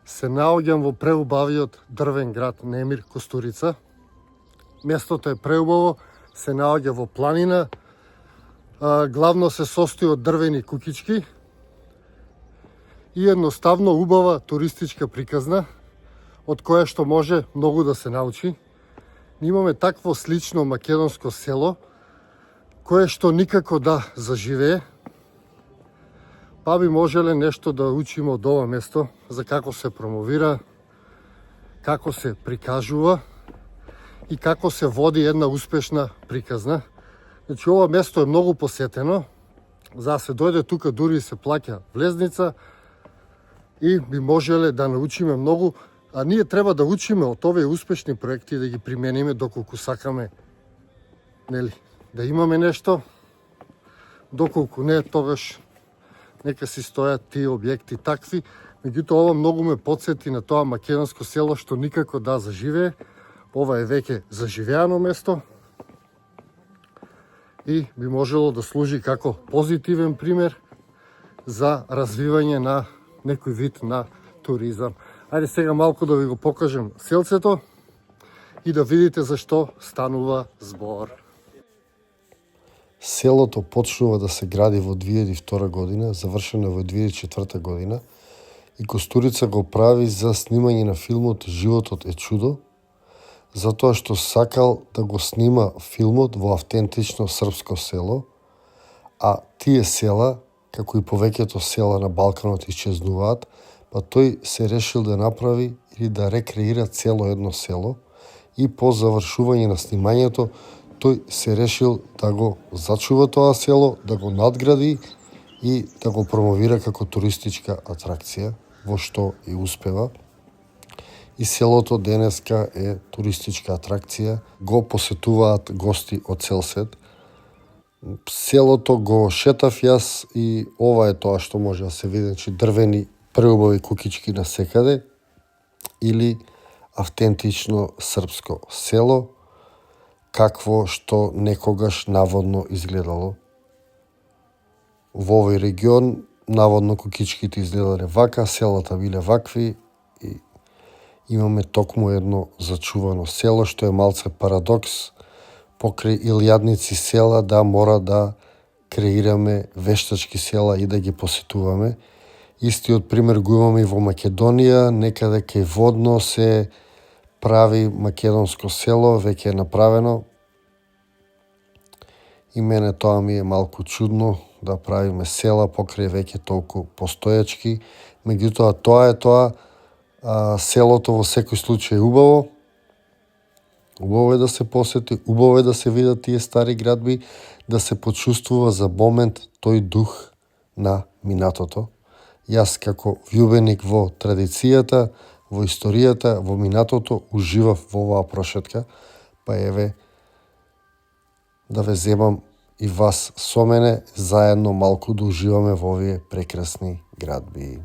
се наоѓам во преубавиот дрвен град Немир, Костурица. Местото е преубаво, се наоѓа во планина, главно се состои од дрвени куќички и едноставно убава туристичка приказна, од која што може многу да се научи. Имаме такво слично македонско село, кое што никако да заживее, па би можеле нешто да учиме од ова место, за како се промовира, како се прикажува и како се води една успешна приказна. Значи, ова место е многу посетено, за да се дојде тука дури и се плаќа влезница и би можеле да научиме многу, а ние треба да учиме од овие успешни проекти да ги примениме доколку сакаме, нели, да имаме нешто, доколку не, тогаш нека си стојат тие објекти такви. Меѓутоа, ова многу ме потсети на тоа македонско село што никако да заживее. Ова е веќе заживеано место и би можело да служи како позитивен пример за развивање на некој вид на туризам. Ајде сега малку да ви го покажем селцето и да видите за што станува збор. Селото почнува да се гради во 2002 година, завршено во 2004 година и Костурица го прави за снимање на филмот Животот е чудо, затоа што сакал да го снима филмот во автентично српско село, а тие села, како и повеќето села на Балканот исчезнуваат, па тој се решил да направи или да рекреира цело едно село и по завршување на снимањето тој се решил да го зачува тоа село, да го надгради и да го промовира како туристичка атракција, во што и успева. И селото денеска е туристичка атракција, го посетуваат гости од цел свет. Селото го шетав јас и ова е тоа што може да се види, значи дрвени преубави куќички насекаде или автентично српско село, какво што некогаш наводно изгледало. Во овој регион наводно куќичките изгледале вака, селата биле вакви и имаме токму едно зачувано село, што е малце парадокс, покрај илјадници села да мора да креираме вештачки села и да ги посетуваме. Истиот пример го имаме и во Македонија, некаде кај Водно се прави македонско село, веќе е направено. И мене тоа ми е малку чудно, да правиме села покрај веќе толку постојачки. Меѓутоа, тоа е тоа, селото во секој случај е убаво. Убаво е да се посети, убаво е да се видат тие стари градби, да се почувствува за момент тој дух на минатото. Јас како вјубеник во традицијата, во историјата, во минатото, уживав во оваа прошетка, па еве да ве земам и вас со мене, заедно малку да уживаме во овие прекрасни градби.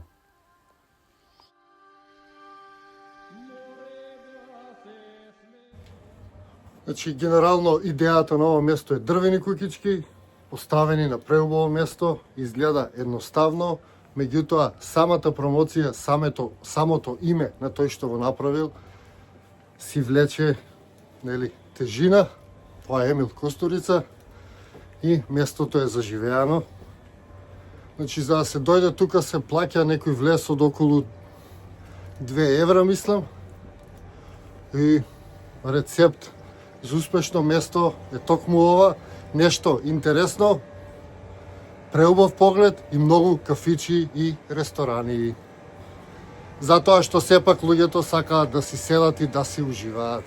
Значи, генерално идејата на ова место е дрвени куќички, поставени на преубаво место, изгледа едноставно, меѓутоа самата промоција, самото име на тој што го направил, си влече, нели, тежина. Тоа е Емил Костурица и местото е заживеано. Значи, за да се дојде тука се плаќа некој влез од околу 2 евра, мислам. И рецепт за успешно место е токму ова, нешто интересно, преубав поглед и многу кафичи и ресторани. Затоа што сепак луѓето сакаат да си седат и да си уживаат.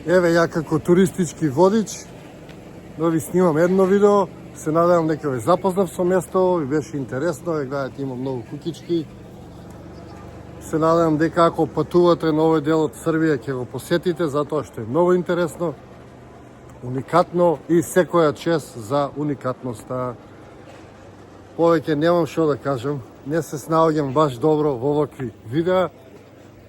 Еве ја како туристички водич да ви снимам едно видео. Се надевам дека ве запознав со место, ви беше интересно, гледате има многу кукички. Се надевам дека ако патувате на овој дел од Србија ќе го посетите, затоа што е многу интересно, уникатно и секоја чест за уникатноста. Повеќе немам што да кажам, не се снаоѓам баш добро во овакви видеа,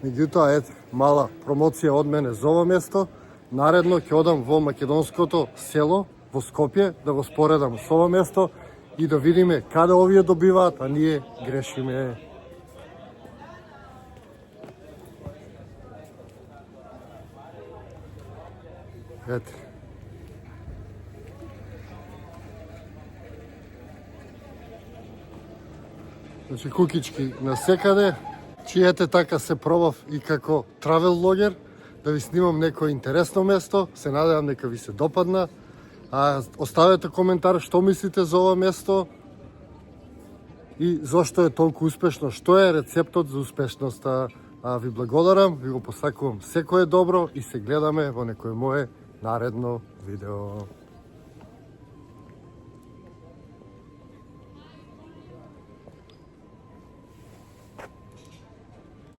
меѓутоа ете, мала промоција од мене за ова место. Наредно ќе одам во македонското село, во Скопје, да го споредам со ова место и да видиме каде овие добиваат, а ние грешиме. Ете. Значи кукички насекаде. Ете така се пробав и како травел логер, да ви снимам некој интересно место. Се надевам дека ви се допадна. Оставете коментар што мислите за ова место и зошто е толку успешно, што е рецептот за успешноста. Ви благодарам, ви го посакувам секое добро и се гледаме во некој мое наредно видео.